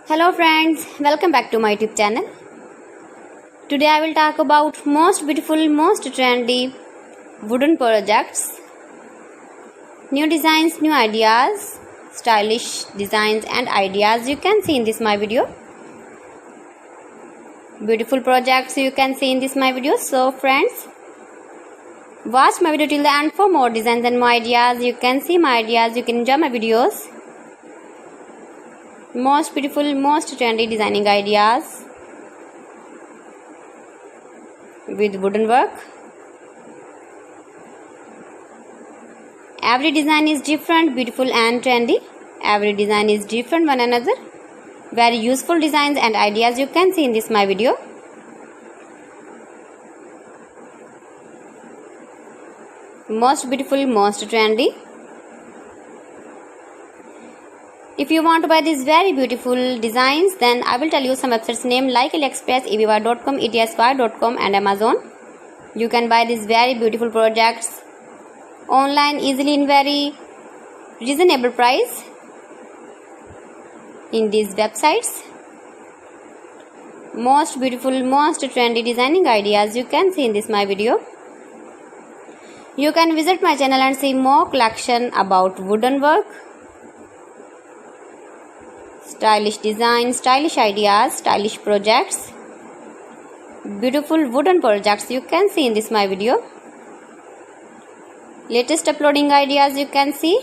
Hello friends, welcome back to my YouTube channel. Today I will talk about most beautiful, most trendy wooden projects, new designs, new ideas, stylish designs and ideas you can see in this my video. Beautiful projects you can see in this my video. So friends, watch my video till the end for more designs and more ideas. You can see my ideas, you can enjoy my videos. Most beautiful, most trendy designing ideas with wooden work. Every design is different, beautiful and trendy. Every design is different one another. Very useful designs and ideas you can see in this my video. Most beautiful, most trendy. If you want to buy these very beautiful designs, then I will tell you some websites name like AliExpress, eBay.com, etsy.com and Amazon. You can buy these very beautiful projects online easily in very reasonable price in these websites. Most beautiful, most trendy designing ideas you can see in this my video. You can visit my channel and see more collection about wooden work, stylish design, stylish ideas, stylish projects, beautiful wooden projects you can see in this my video. Latest uploading ideas you can see.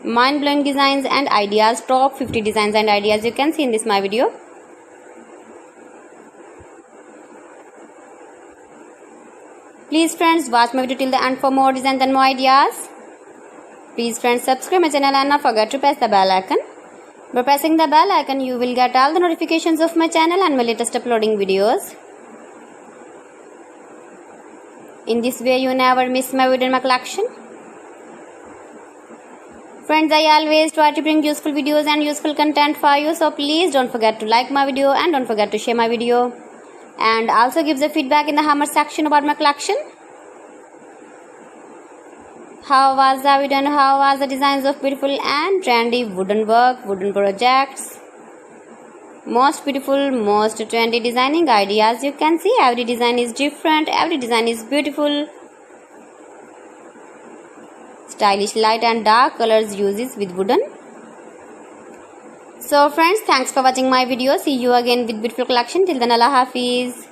Mind-blowing designs and ideas, top 50 designs and ideas you can see in this my video. Please friends, watch my video till the end for more designs and more ideas. Please friends, subscribe my channel and not forget to press the bell icon. By pressing the bell icon, you will get all the notifications of my channel and my latest uploading videos. In this way, you never miss my video in my collection. Friends, I always try to bring useful videos and useful content for you. So please don't forget to like my video and don't forget to share my video. And also give the feedback in the comment section about my collection. How was the video and how was the designs of beautiful and trendy wooden work, wooden projects? Most beautiful, most trendy designing ideas you can see. Every design is different, every design is beautiful. Stylish light and dark colors uses with wooden. So friends, thanks for watching my video. See you again with beautiful collection. Till then, Allah Hafiz.